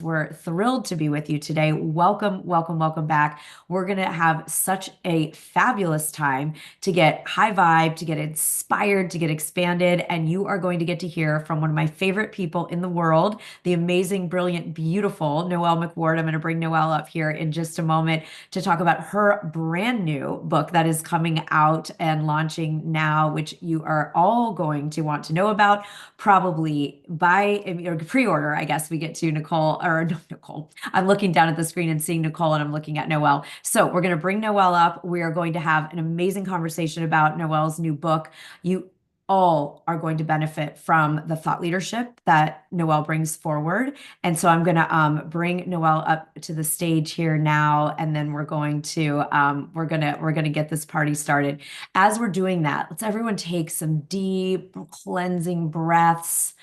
We're thrilled to be with you today. Welcome, welcome, welcome back. We're going to have such a fabulous time to get high vibe, to get inspired, to get expanded. And you are going to get to hear from one of my favorite people in the world, the amazing, brilliant, beautiful Noelle McWard. I'm going to bring Noelle up here in just a moment to talk about her brand new book that is coming out and launching now, which you are all going to want to know about probably buy or pre-order, I guess we get to Nicole or no, Nicole. I'm looking down at the screen and seeing Nicole and I'm looking at Noelle. So we're going to bring Noelle up. We are going to have an amazing conversation about Noelle's new book. You all are going to benefit from the thought leadership that Noelle brings forward. And so I'm going to bring Noelle up to the stage here now, and then we're gonna get this party started. As we're doing that, let's everyone take some deep cleansing breaths.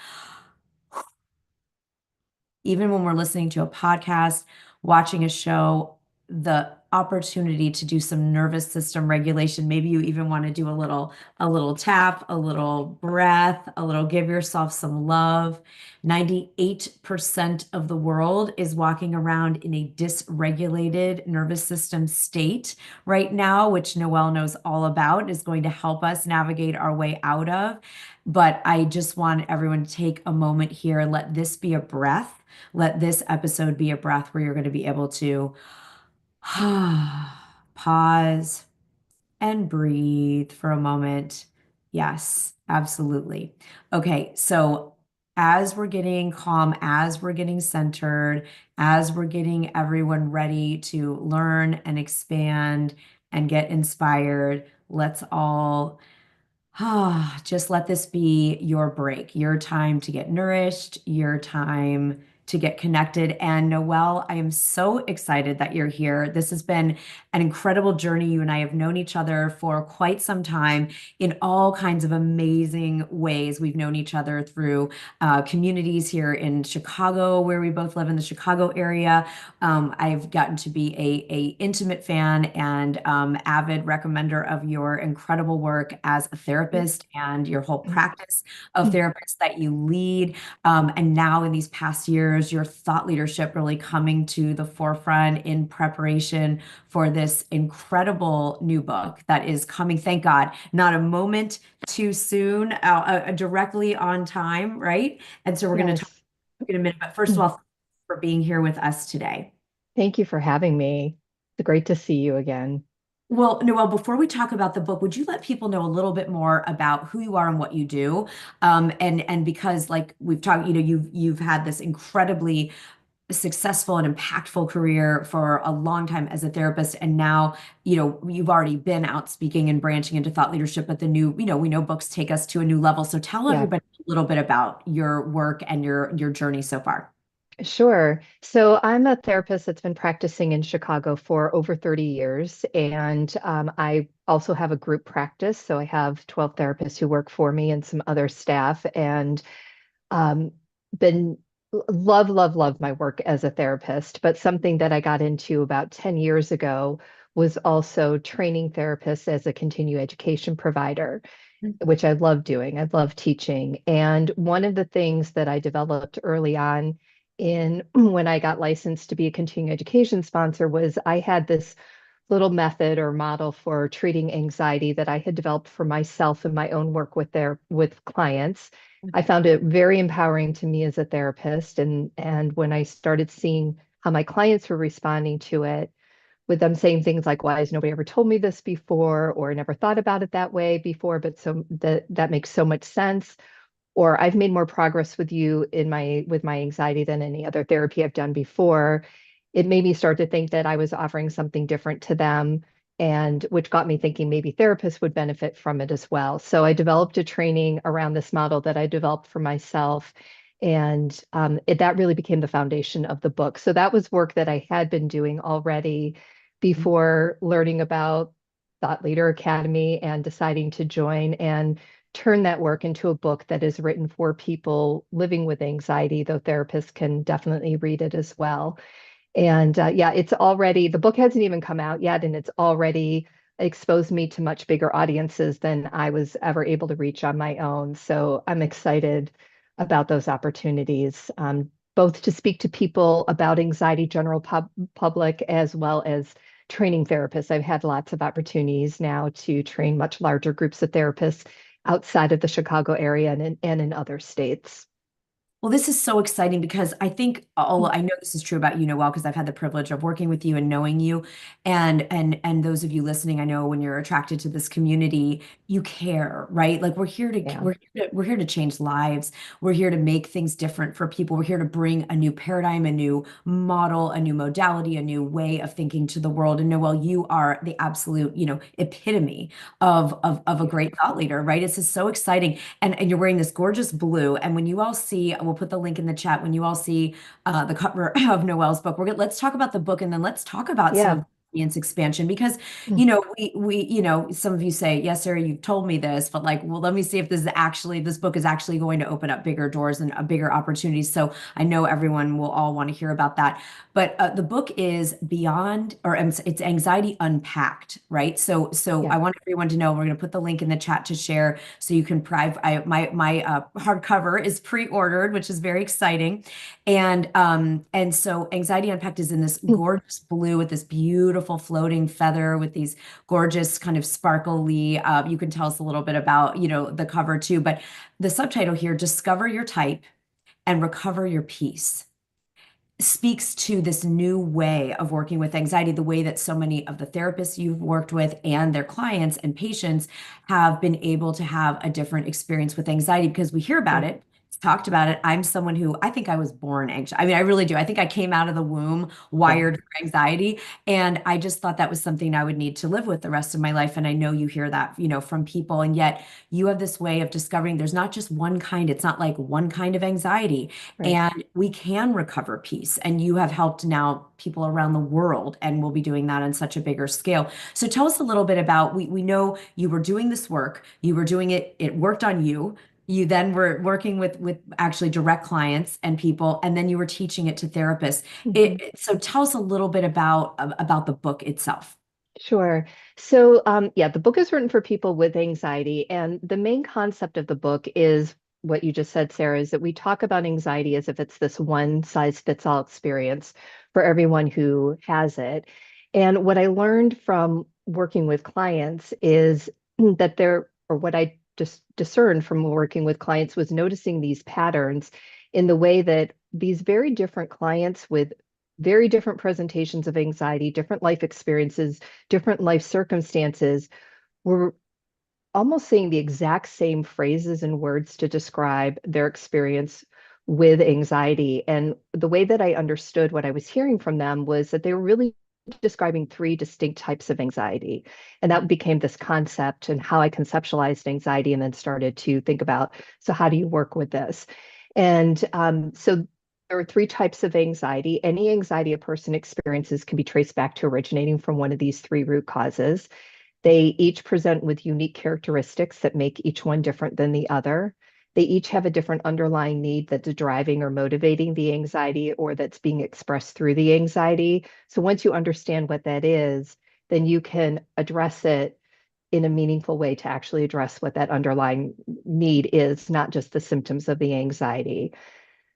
Even when we're listening to a podcast, watching a show, the opportunity to do some nervous system regulation. Maybe you even want to do a little tap, a little breath, a little give yourself some love. 98% of the world is walking around in a dysregulated nervous system state right now, which Noelle knows all about, is going to help us navigate our way out of. But I just want everyone to take a moment here and let this be a breath. Let this episode be a breath where you're going to be able to pause and breathe for a moment. Yes, absolutely. Okay, so as we're getting calm, as we're getting centered, as we're getting everyone ready to learn and expand and get inspired, let's all just let this be your break, your time to get nourished, your time to get connected. And Noelle, I am so excited that you're here. This has been an incredible journey. You and I have known each other for quite some time in all kinds of amazing ways. We've known each other through communities here in Chicago, where we both live in the Chicago area. I've gotten to be a intimate fan and avid recommender of your incredible work as a therapist and your whole practice of therapists that you lead. And now in these past years, your thought leadership really coming to the forefront in preparation for this incredible new book that is coming, thank God, not a moment too soon, directly on time, right? And so we're going to talk Yes. in a minute, but first of all, thank you for being here with us today. Thank you for having me. It's great to see you again. Well, Noelle, before we talk about the book, would you let people know a little bit more about who you are and what you do? And because like we've talked, you've had this incredibly successful and impactful career for a long time as a therapist, and now you've already been out speaking and branching into thought leadership. But the new, we know books take us to a new level. So tell Yeah, everybody a little bit about your work and your journey so far. sure. So I'm a therapist that's been practicing in Chicago for over 30 years, and I also have a group practice. So I have 12 therapists who work for me and some other staff, and um, been love, love, love my work as a therapist. But something that I got into about 10 years ago was also training therapists as a continuing education provider, which I love doing. I love teaching. And one of the things that I developed early on in when I got licensed to be a continuing education sponsor was I had this little method or model for treating anxiety that I had developed for myself in my own work with clients. I found it very empowering to me as a therapist, and when I started seeing how my clients were responding to it, with them saying things like, why has nobody ever told me this before, or I never thought about it that way before, but so that makes so much sense, or I've made more progress with you in my with my anxiety than any other therapy I've done before. It made me start to think that I was offering something different to them, and which got me thinking maybe therapists would benefit from it as well. So I developed a training around this model that I developed for myself, and that really became the foundation of the book. So that was work that I had been doing already before learning about Thought Leader Academy and deciding to join and turn that work into a book that is written for people living with anxiety, though therapists can definitely read it as well. And yeah, it's already, the book hasn't even come out yet, and it's already exposed me to much bigger audiences than I was ever able to reach on my own. So I'm excited about those opportunities. both to speak to people about anxiety, general public, as well as training therapists. I've had lots of opportunities now to train much larger groups of therapists outside of the Chicago area and in other states. Well, this is so exciting because I know this is true about you, Noel, because I've had the privilege of working with you and knowing you. And those of you listening, I know when you're attracted to this community, you care, right? Like Yeah. we're here to change lives. We're here to make things different for people. We're here to bring a new paradigm, a new model, a new modality, a new way of thinking to the world. And Noel, you are the absolute, epitome of a great thought leader, right? It's just so exciting. And you're wearing this gorgeous blue. And when you all see, we'll put the link in the chat. When you all see the cover of Noelle's book, let's talk about the book and then let's talk about some of Yeah. the audience expansion because Mm. some of you say, yes, Sarah, you've told me this, but like, well, let me see if this book is actually going to open up bigger doors and a bigger opportunities. So I know everyone will all want to hear about that. But the book is beyond, or it's anxiety unpacked, right? So Yeah. I want everyone to know we're going to put the link in the chat to share so you can my hardcover is pre-ordered, which is very exciting. And so Anxiety Unpacked is in this gorgeous blue with this beautiful floating feather with these gorgeous kind of sparkly. You can tell us a little bit about, the cover too, but the subtitle here, Discover Your Type and Recover Your Peace, speaks to this new way of working with anxiety, the way that so many of the therapists you've worked with and their clients and patients have been able to have a different experience with anxiety because we hear about Yeah. it. It's talked about it. I'm someone who I think I was born anxious. I mean, I really do. I think I came out of the womb Yeah. wired for anxiety. And I just thought that was something I would need to live with the rest of my life. And I know you hear that, from people. And yet you have this way of discovering there's not just one kind, it's not like one kind of anxiety. Right. And we can recover peace. And you have helped now people around the world, and we'll be doing that on such a bigger scale. So tell us a little bit about we know you were doing this work, you were doing it, it worked on you. You then were working with actually direct clients and people, and then you were teaching it to therapists. Mhm. So tell us a little bit about the book itself. Sure. So, yeah, the book is written for people with anxiety. And the main concept of the book is what you just said, Sarah, is that we talk about anxiety as if it's this one size fits all experience for everyone who has it. And what I learned from working with clients is that or what I just discerned from working with clients was noticing these patterns in the way that these very different clients with very different presentations of anxiety, different life experiences, different life circumstances, were almost saying the exact same phrases and words to describe their experience with anxiety. And the way that I understood what I was hearing from them was that they were really describing three distinct types of anxiety. And that became this concept and how I conceptualized anxiety and then started to think about, so how do you work with this? And so there are three types of anxiety. Any anxiety a person experiences can be traced back to originating from one of these three root causes. They each present with unique characteristics that make each one different than the other. They each have a different underlying need that's driving or motivating the anxiety or that's being expressed through the anxiety. So once you understand what that is, then you can address it in a meaningful way to actually address what that underlying need is, not just the symptoms of the anxiety.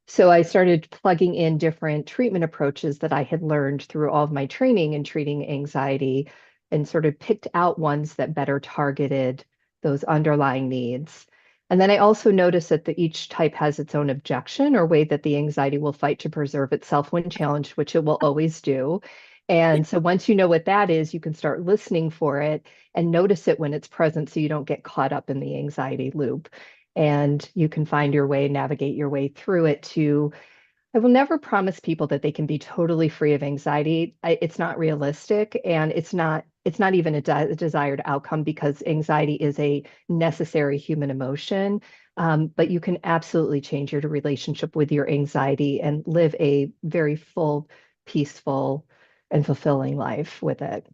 So I started plugging in different treatment approaches that I had learned through all of my training in treating anxiety and sort of picked out ones that better targeted those underlying needs. And then I also noticed that each type has its own objection or way that the anxiety will fight to preserve itself when challenged, which it will always do. And so once you know what that is, you can start listening for it and notice it when it's present so you don't get caught up in the anxiety loop and you can find your way, navigate your way through it to, I will never promise people that they can be totally free of anxiety. It's not realistic and it's not even a desired outcome because anxiety is a necessary human emotion. But you can absolutely change your relationship with your anxiety and live a very full, peaceful, and fulfilling life with it.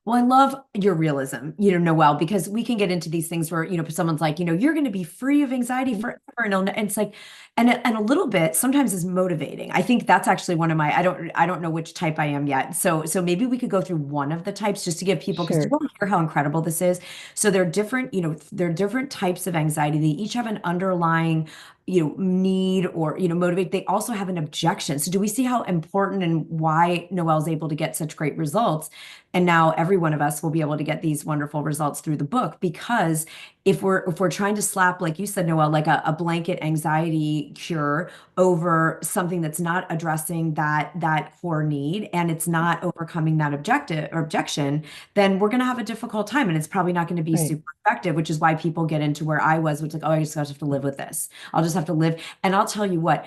Well, I love your realism, Noelle, because we can get into these things where, someone's like, you're going to be free of anxiety forever. And it's like, and a little bit sometimes is motivating. I think that's actually one of my, I don't know which type I am yet. So maybe we could go through one of the types just to give people, because you Sure. want to hear how incredible this is. So there are different types of anxiety. They each have an underlying need or, motivate, they also have an objection. So do we see how important and why Noelle's able to get such great results? And now every one of us will be able to get these wonderful results through the book because if we're trying to slap, like you said, Noelle, like a blanket anxiety cure over something that's not addressing that core need and it's not overcoming that objective or objection, then we're going to have a difficult time and it's probably not going to be Right. super effective, which is why people get into where I was, which is like, oh, I just have to live with this. I'll just have to live. And I'll tell you what,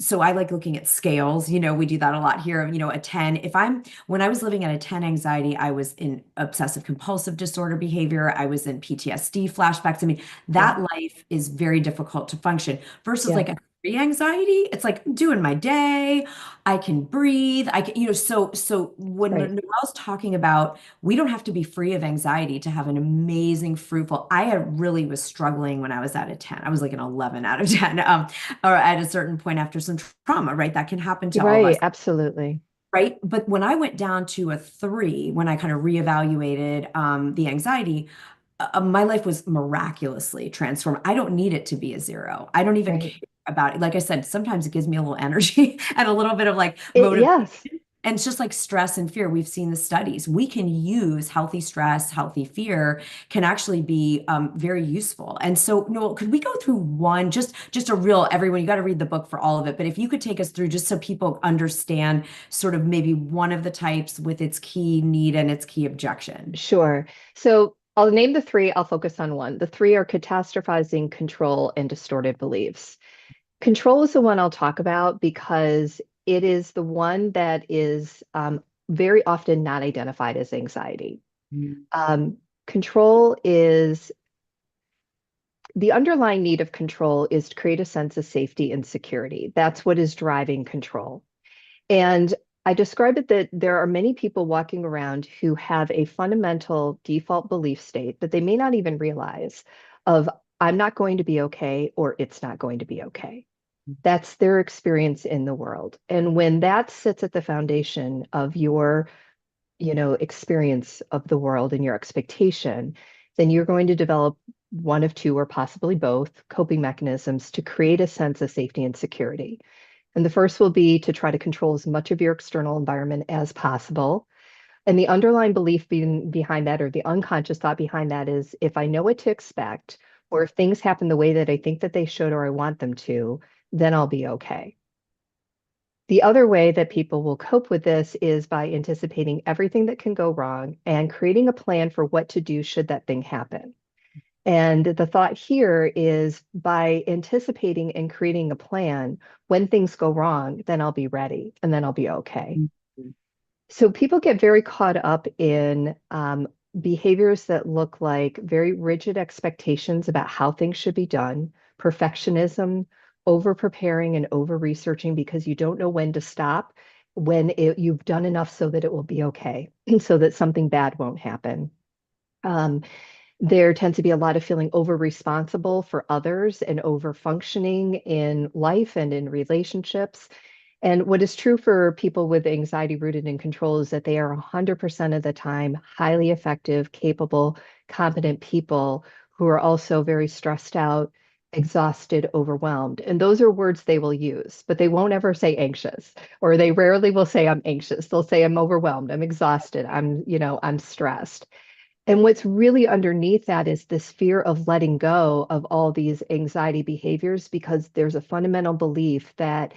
so I like looking at scales. We do that a lot here. A 10. When I was living at a 10 anxiety, I was in obsessive compulsive disorder behavior. I was in PTSD flashbacks. I mean, Yeah. that life is very difficult to function versus Yeah. like a three anxiety. It's like I'm doing my day. I can breathe. I can, so when Right. Noelle's talking about we don't have to be free of anxiety to have an amazing, fruitful. Really was struggling when I was at a 10. I was like an 11 out of 10, or at a certain point after some trauma, right? That can happen to all of Right. us, Absolutely. right? But when I went down to a 3, when I kind of reevaluated the anxiety, my life was miraculously transformed. I don't need it to be a 0. I don't even Right. care about it. Like I said, sometimes it gives me a little energy and a little bit of like motivation. Yes. And it's just like stress and fear. We've seen the studies. We can use healthy stress, healthy fear can actually be very useful. And so, Noel, could we go through one, just a real, everyone, you got to read the book for all of it. But if you could take us through just so people understand sort of maybe one of the types with its key need and its key objection. Sure. So I'll name the three. I'll focus on one. The three are catastrophizing, control, and distorted beliefs. Control is the one I'll talk about because it is the one that is very often not identified as anxiety. Mm. Control is the underlying need of control is to create a sense of safety and security. That's what is driving control. And I describe it that there are many people walking around who have a fundamental default belief state that they may not even realize of I'm not going to be okay or it's not going to be okay. That's their experience in the world. And when that sits at the foundation of your, experience of the world and your expectation, then you're going to develop one of two or possibly both coping mechanisms to create a sense of safety and security. And the first will be to try to control as much of your external environment as possible. And the underlying belief behind that, or the unconscious thought behind that, is if I know what to expect, or if things happen the way that I think that they should or I want them to, then I'll be okay. The other way that people will cope with this is by anticipating everything that can go wrong and creating a plan for what to do should that thing happen. And the thought here is by anticipating and creating a plan, when things go wrong, then I'll be ready and then I'll be okay. Mhm. So people get very caught up in behaviors that look like very rigid expectations about how things should be done, perfectionism, over preparing and over researching because you don't know when to stop, you've done enough so that it will be okay, so that something bad won't happen. Um, there tends to be a lot of feeling over responsible for others and over functioning in life and in relationships. And what is true for people with anxiety rooted in control is that they are 100% of the time highly effective, capable, competent people who are also very stressed out, exhausted, overwhelmed. And those are words they will use, but they won't ever say anxious, or they rarely will say I'm anxious. They'll say I'm overwhelmed, I'm exhausted, I'm stressed. And what's really underneath that is this fear of letting go of all these anxiety behaviors because there's a fundamental belief that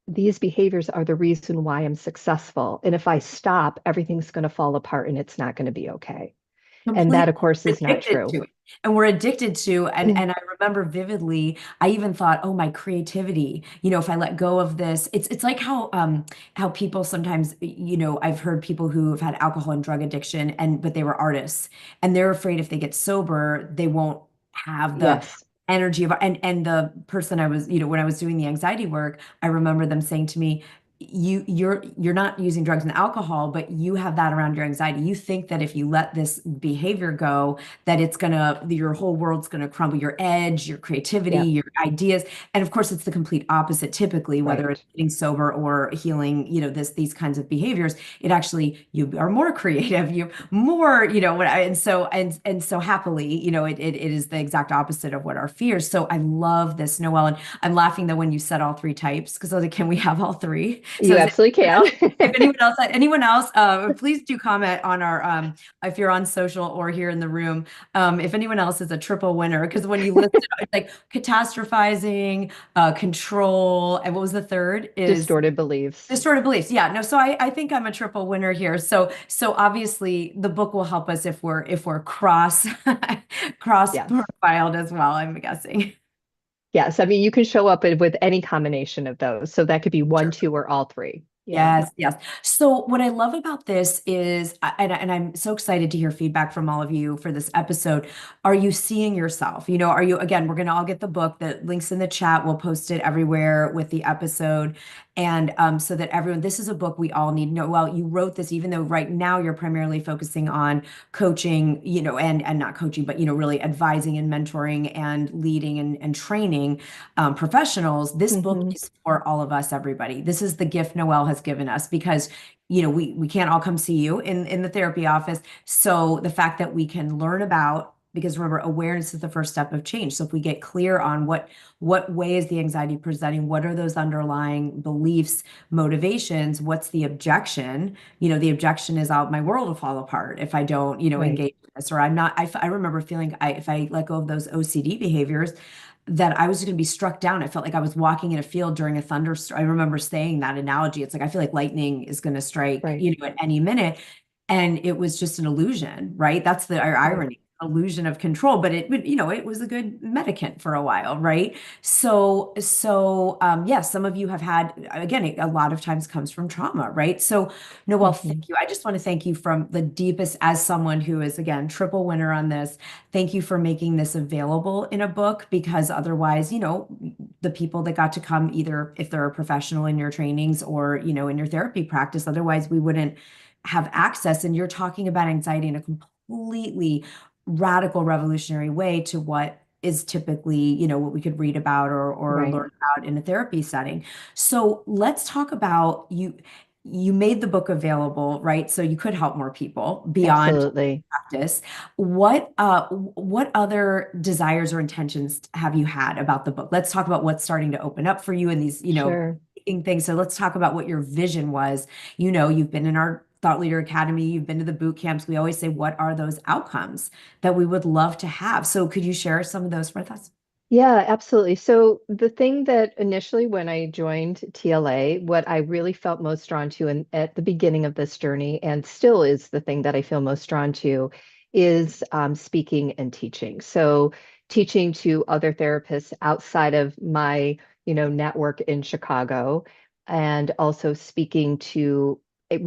these behaviors are the reason why I'm successful. And if I stop, everything's going to fall apart and it's not going to be okay. And that, Completely of course, is not addicted true. to it. And we're addicted to, and I remember vividly, I even thought, oh, my creativity, if I let go of this, it's like how people sometimes, I've heard people who have had alcohol and drug addiction but they were artists and they're afraid if they get sober, they won't have the Yes. energy of and the person I was, when I was doing the anxiety work, I remember them saying to me, you're not using drugs and alcohol, but you have that around your anxiety. You think that if you let this behavior go, that it's gonna your whole world's gonna crumble, your edge, your creativity, Yep, your ideas. And of course, it's the complete opposite typically, whether it's right. getting sober or healing, these kinds of behaviors. It actually you are more creative, you more, and so happily, it is the exact opposite of what our fears. So I love this, Noelle. And I'm laughing that when you said all three types, because I was like, can we have all three? So You absolutely can. if anyone else, please do comment on our, if you're on social or here in the room, if anyone else is a triple winner, because when you list it, it's like catastrophizing, control, and what was the third is Distorted beliefs. distorted beliefs. Yeah, no, so I think I'm a triple winner here. So obviously the book will help us if we're cross Yes. profiled as well, I'm guessing. Yes. I mean, you can show up with any combination of those. So that could be one, two, or all three. Yeah. Yes, yes. So what I love about this is, and I'm so excited to hear feedback from all of you for this episode. Are you seeing yourself? Are you, again, we're going to all get the book, the links in the chat. We'll post it everywhere with the episode. And so that everyone, this is a book we all need. No, well, you wrote this, even though right now you're primarily focusing on coaching, and not coaching, but, really advising and mentoring and leading and training professionals. This book Hmm. is for all of us, everybody. This is the gift Noelle has given us because we can't all come see you in the therapy office. So the fact that we can learn about, because remember, awareness is the first step of change. So if we get clear on what way is the anxiety presenting, what are those underlying beliefs, motivations, what's the objection? The objection is out, my world will fall apart if I don't, Right. engage in this, or I'm not. I remember feeling if I let go of those OCD behaviors, that I was going to be struck down. I felt like I was walking in a field during a thunderstorm. I remember saying that analogy. It's like I feel like lightning is going to strike, Right. at any minute. And it was just an illusion, right? That's the Right. irony, illusion of control. But it was a good medicament for a while, right? So, yes, some of you have had, again, a lot of times comes from trauma, right? So, Noelle, Hmm. thank you. I just want to thank you from the deepest, as someone who is, again, triple winner on this. Thank you for making this available in a book because otherwise, the people that got to come, either if they're a professional in your trainings or, in your therapy practice, otherwise we wouldn't have access. And you're talking about anxiety in a completely radical, revolutionary way to what is typically, what we could read about or Right. learn about in a therapy setting. So let's talk about you made the book available, right? So you could help more people beyond Absolutely. practice. What other desires or intentions have you had about the book? Let's talk about what's starting to open up for you in these, Sure. things. So let's talk about what your vision was. You've been in our Thought Leader Academy, you've been to the boot camps. We always say, what are those outcomes that we would love to have? So could you share some of those with us? Yeah, absolutely. So the thing that initially when I joined TLA, what I really felt most drawn to at the beginning of this journey, and still is the thing that I feel most drawn to, is speaking and teaching. So teaching to other therapists outside of my, network in Chicago, and also speaking to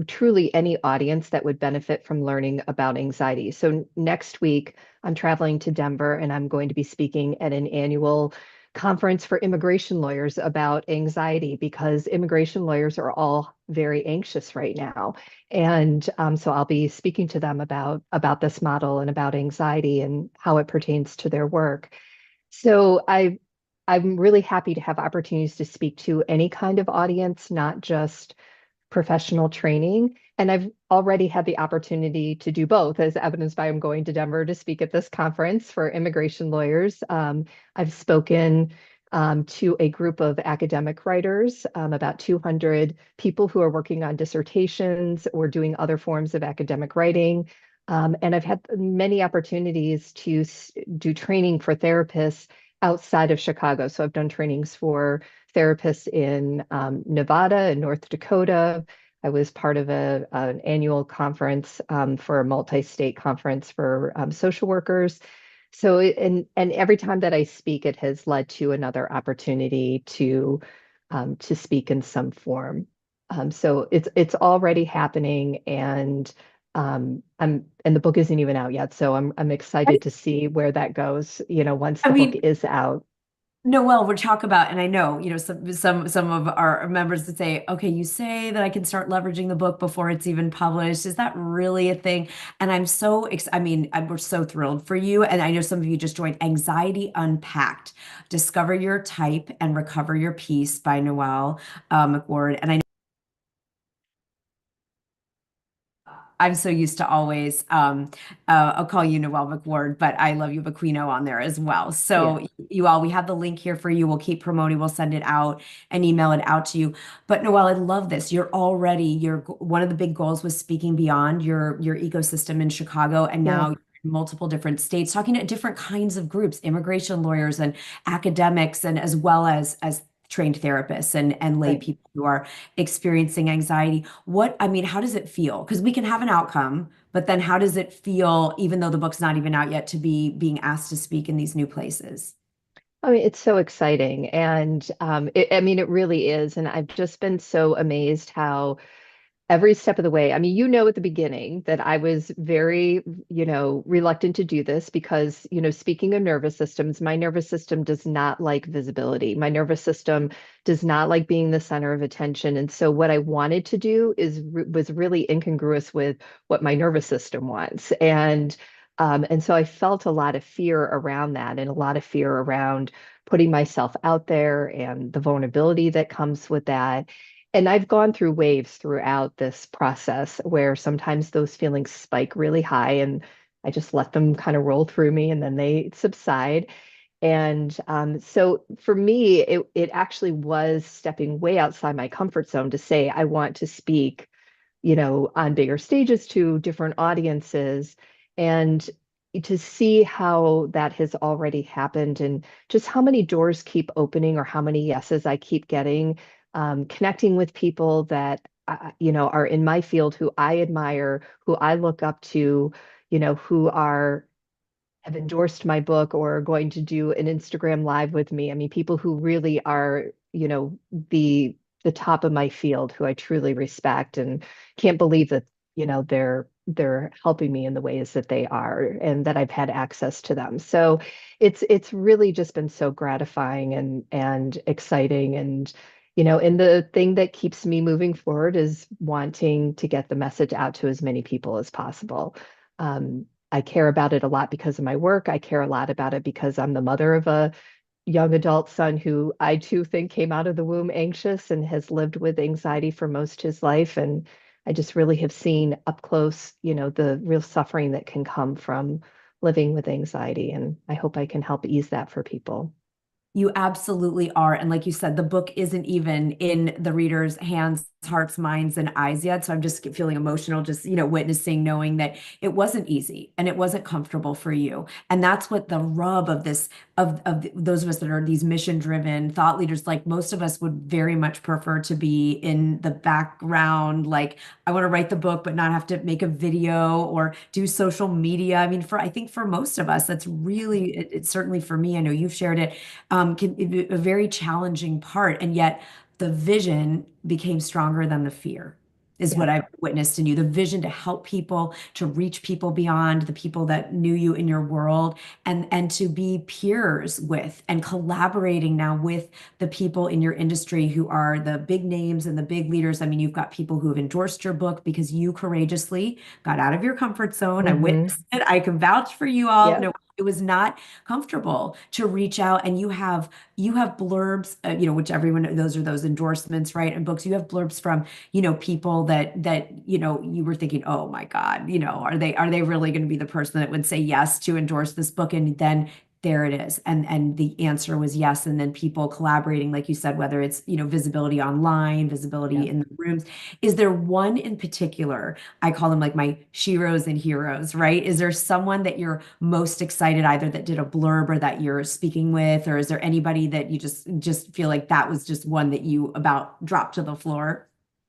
truly any audience that would benefit from learning about anxiety. So next week, I'm traveling to Denver and I'm going to be speaking at an annual conference for immigration lawyers about anxiety because immigration lawyers are all very anxious right now. And so I'll be speaking to them about this model and about anxiety and how it pertains to their work. So I'm really happy to have opportunities to speak to any kind of audience, not just professional training. And I've already had the opportunity to do both, as evidenced by I'm going to Denver to speak at this conference for immigration lawyers. I've spoken to a group of academic writers, about 200 people who are working on dissertations or doing other forms of academic writing. And I've had many opportunities to do training for therapists outside of Chicago. So I've done trainings for therapists in Nevada and North Dakota. I was part of an annual conference for a multi-state conference for social workers. So, and every time that I speak, it has led to another opportunity to speak in some form. So it's already happening, and and the book isn't even out yet. So I'm excited to see where that goes. Once I the book mean, is out. Noel, we're talk about, and I know, some of our members would say, okay, you say that I can start leveraging the book before it's even published. Is that really a thing? And I'm so, we're so thrilled for you. And I know some of you just joined Anxiety Unpacked, Discover Your Type and Recover Your Peace by Noel McWard. And I'm so used to always, I'll call you Noel McWard, but I love you, Bequino, on there as well. Yeah. So you all, we have the link here for you. We'll keep promoting. We'll send it out and email it out to you. But Noel, I love this. One of the big goals was speaking beyond your ecosystem in Chicago, and Yeah. now you're in multiple different states, talking to different kinds of groups, immigration lawyers and academics, and as well as trained therapists and lay Right. people who are experiencing anxiety. How does it feel? Because we can have an outcome, but then how does it feel, even though the book's not even out yet, to be being asked to speak in these new places? I mean, it's so exciting. And I mean, it really is. And I've just been so amazed how every step of the way. I mean, at the beginning that I was very, reluctant to do this because, speaking of nervous systems, my nervous system does not like visibility. My nervous system does not like being the center of attention. And so what I wanted to do was really incongruous with what my nervous system wants. And so I felt a lot of fear around that and a lot of fear around putting myself out there and the vulnerability that comes with that. And I've gone through waves throughout this process where sometimes those feelings spike really high and I just let them kind of roll through me and then they subside. And so for me, it actually was stepping way outside my comfort zone to say, I want to speak, on bigger stages to different audiences and to see how that has already happened and just how many doors keep opening or how many yeses I keep getting, connecting with people that, are in my field who I admire, who I look up to, who have endorsed my book or are going to do an Instagram live with me. I mean, people who really are, the top of my field, who I truly respect and can't believe that, they're helping me in the ways that they are and that I've had access to them. So it's really just been so gratifying and exciting and the thing that keeps me moving forward is wanting to get the message out to as many people as possible. I care about it a lot because of my work. I care a lot about it because I'm the mother of a young adult son who I too think came out of the womb anxious and has lived with anxiety for most his life. And I just really have seen up close, the real suffering that can come from living with anxiety. And I hope I can help ease that for people. You absolutely are. And like you said, the book isn't even in the reader's hands, hearts, minds, and eyes yet. So I'm just feeling emotional, just, witnessing, knowing that it wasn't easy and it wasn't comfortable for you. And that's what the rub of this, those of us that are these mission-driven thought leaders, like most of us would very much prefer to be in the background. Like, I want to write the book, but not have to make a video or do social media. I mean, I think for most of us, that's really, it's certainly for me, I know you've shared it, can be a very challenging part. And yet the vision became stronger than the fear, is Yeah. what I've witnessed in you. The vision to help people, to reach people beyond the people that knew you in your world, and to be peers with and collaborating now with the people in your industry who are the big names and the big leaders. I mean, you've got people who have endorsed your book because you courageously got out of your comfort zone. I Hmm. witnessed it. I can vouch for you all. Yeah. No, it was not comfortable to reach out, and you have blurbs, which everyone, those are those endorsements, right, and books. You have blurbs from people that you were thinking, oh my God, are they really going to be the person that would say yes to endorse this book? And then there it is, and the answer was yes. And then people collaborating, like you said, whether it's visibility online, Yeah. visibility in the rooms. Is there one in particular? I call them like my sheroes and heroes, right? Is there someone that you're most excited, either that did a blurb or that you're speaking with, or is there anybody that you just feel like that was just one that you about dropped to the floor?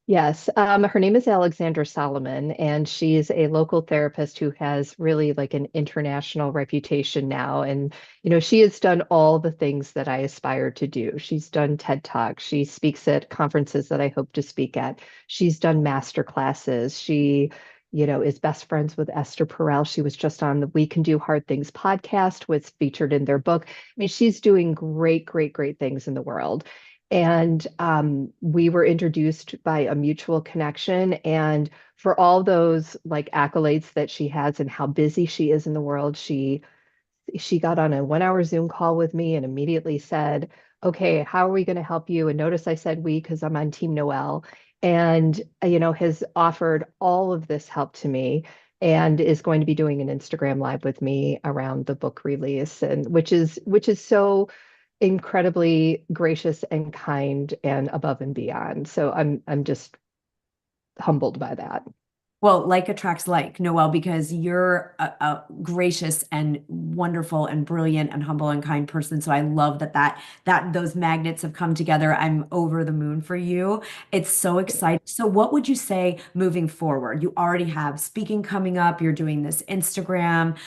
Yes, her name is Alexandra Solomon, and she's a local therapist who has really like an international reputation now. And, she has done all the things that I aspire to do. She's done TED Talks. She speaks at conferences that I hope to speak at. She's done master classes. She is best friends with Esther Perel. She was just on the We Can Do Hard Things podcast, was featured in their book. I mean, she's doing great, great, great things in the world. And we were introduced by a mutual connection. And for all those like accolades that she has and how busy she is in the world, she got on a 1 hour Zoom call with me and immediately said, okay, how are we going to help you? And notice I said we because I'm on Team Noel, and has offered all of this help to me and is going to be doing an Instagram live with me around the book release, and which is so incredibly gracious and kind and above and beyond. So I'm just humbled by that. Well, like attracts like, Noelle, because you're a gracious and wonderful and brilliant and humble and kind person. So I love that those magnets have come together. I'm over the moon for you. It's so exciting. So what would you say moving forward? You already have speaking coming up. You're doing this Instagram.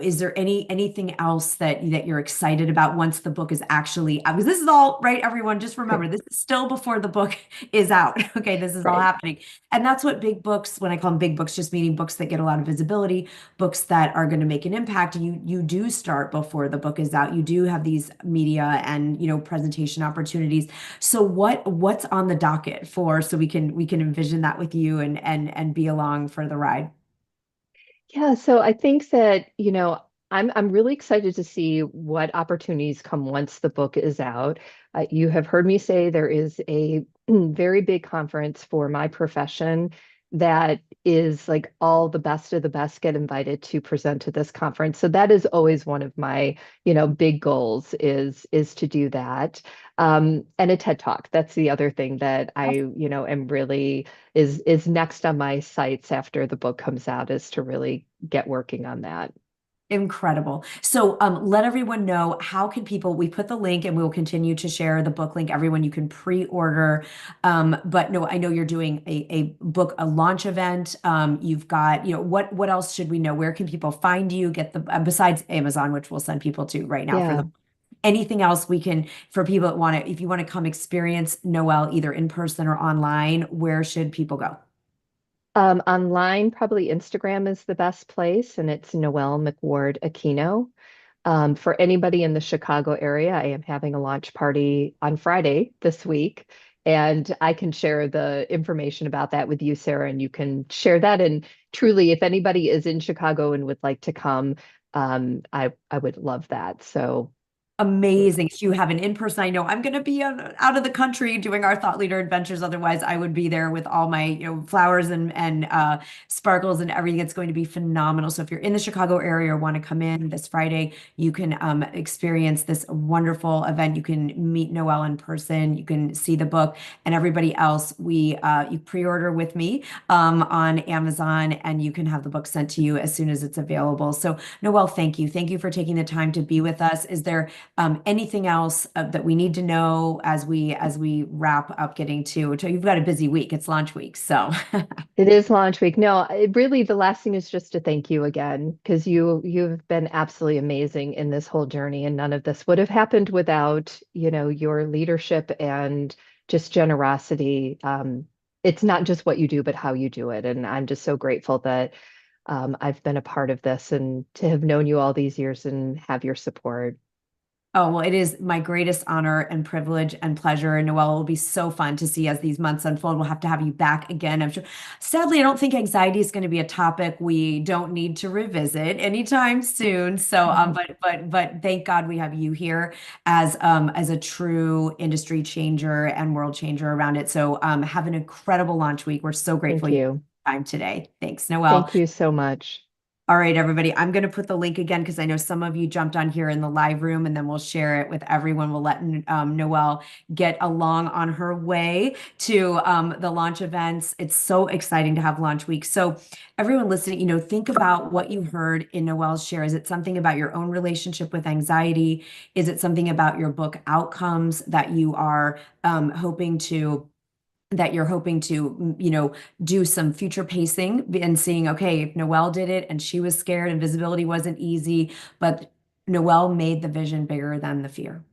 Is there anything else that you're excited about once the book is actually out? Because this is all right, everyone. Just remember, this is still before the book is out. Okay, this is all Right. happening. And that's what big books, when I call them big books, just meaning books that get a lot of visibility, books that are going to make an impact. You do start before the book is out. You do have these media and presentation opportunities. So what's on the docket for so we can envision that with you and be along for the ride? Yeah, so I think that, I'm really excited to see what opportunities come once the book is out. You have heard me say there is a very big conference for my profession that is like all the best of the best get invited to present to this conference. So that is always one of my, big goals is to do that. And a TED Talk. That's the other thing that I, am really is next on my sights after the book comes out is to really get working on that. Incredible. So let everyone know how can people, we put the link and we will continue to share the book link. Everyone, you can pre-order. But no, I know you're doing a book, a launch event. You've got, what else should we know? Where can people find you? Get the, besides Amazon, which we'll send people to right now for Yeah. the, anything else we can, for people that want to, if you want to come experience Noelle either in person or online, where should people go? Online, probably Instagram is the best place, and it's Noelle McWard Aquino. For anybody in the Chicago area, I am having a launch party on Friday this week, and I can share the information about that with you, Sarah, and you can share that. And truly, if anybody is in Chicago and would like to come, I would love that. So, Amazing. If you have an in-person, I know I'm going to be out of the country doing our thought leader adventures. Otherwise, I would be there with all my, flowers and sparkles and everything. It's going to be phenomenal. So if you're in the Chicago area or want to come in this Friday, you can experience this wonderful event. You can meet Noelle in person. You can see the book and everybody else. You pre-order with me on Amazon, and you can have the book sent to you as soon as it's available. So Noelle, thank you. Thank you for taking the time to be with us. Is there anything else that we need to know as we wrap up getting to you've got a busy week. It's launch week. So it is launch week. No, really, the last thing is just to thank you again because you've been absolutely amazing in this whole journey, and none of this would have happened without, your leadership and just generosity. It's not just what you do, but how you do it. And I'm just so grateful that I've been a part of this and to have known you all these years and have your support. oh, well, it is my greatest honor and privilege and pleasure. And Noelle, it will be so fun to see as these months unfold. We'll have to have you back again. I'm sure. Sadly, I don't think anxiety is going to be a topic we don't need to revisit anytime soon. So, but thank God we have you here as a true industry changer and world changer around it. So, have an incredible launch week. We're so grateful Thank you you. have time today. Thanks, Noelle. Thank you so much. All right, everybody. I'm going to put the link again because I know some of you jumped on here in the live room, and then we'll share it with everyone. We'll let Noelle get along on her way to the launch events. It's so exciting to have launch week. So, everyone listening, think about what you heard in Noelle's share. Is it something about your own relationship with anxiety? Is it something about your book outcomes that you are hoping to? That you're hoping to, do some future pacing and seeing, okay, if Noelle did it and she was scared and visibility wasn't easy, but Noelle made the vision bigger than the fear.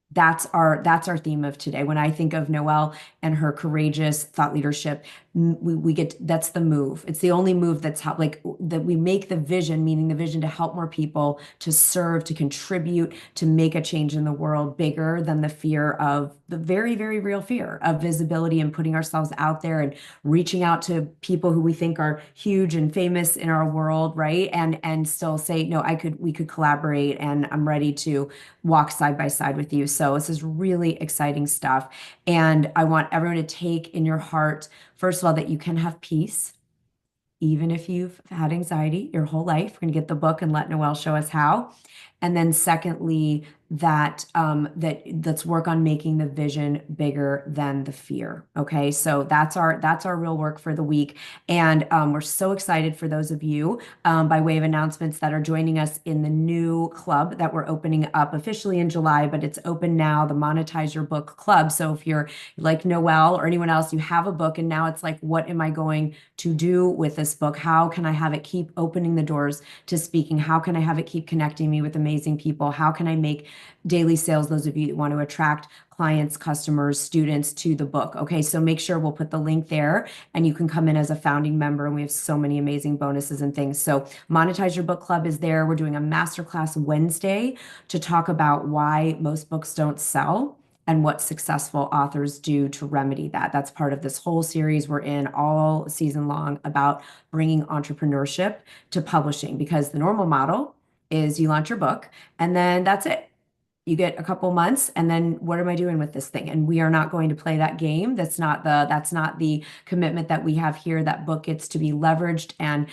That's our theme of today. When I think of Noelle and her courageous thought leadership, we get that's the move. It's the only move that's how like that we make the vision, meaning the vision to help more people, to serve, to contribute, to make a change in the world bigger than the fear of the very, very real fear of visibility and putting ourselves out there and reaching out to people who we think are huge and famous in our world, right? And still say, no, we could collaborate and I'm ready to walk side by side with you. So this is really exciting stuff. And I want everyone to take in your heart, first of all, that you can have peace even if you've had anxiety your whole life. We're going to get the book and let Noelle show us how. And then secondly, that let's work on making the vision bigger than the fear. Okay, so that's our real work for the week, and we're so excited for those of you by way of announcements that are joining us in the new club that we're opening up officially in July, but it's open now, the Monetize Your Book Club. So if you're like Noelle or anyone else, you have a book, and now it's like, what am I going to do with this book? How can I have it keep opening the doors to speaking? How can I have it keep connecting me with amazing people? How can I make daily sales, those of you that want to attract clients, customers, students to the book? Okay, so make sure we'll put the link there and you can come in as a founding member. And we have so many amazing bonuses and things. So Monetize Your Book Club is there. We're doing a masterclass Wednesday to talk about why most books don't sell and what successful authors do to remedy that. That's part of this whole series we're in all season long about bringing entrepreneurship to publishing, because the normal model is you launch your book and then that's it. You get a couple months and then what am I doing with this thing? And we are not going to play that game. That's not the commitment that we have here. That book gets to be leveraged and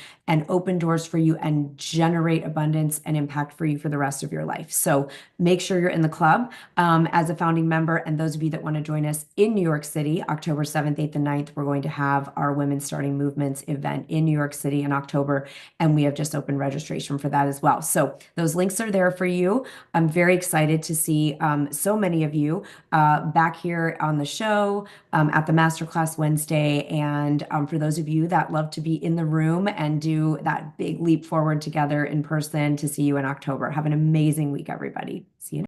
open doors for you and generate abundance and impact for you for the rest of your life. So make sure you're in the club as a founding member. And those of you that want to join us in New York City, October 7th, 8th, and 9th, we're going to have our Women Starting Movements event in New York City in October. And we have just opened registration for that as well. So those links are there for you. I'm very excited to see so many of you back here on the show at the Masterclass Wednesday. And for those of you that love to be in the room and do that big leap forward together in person, to see you in October. Have an amazing week, everybody. See you.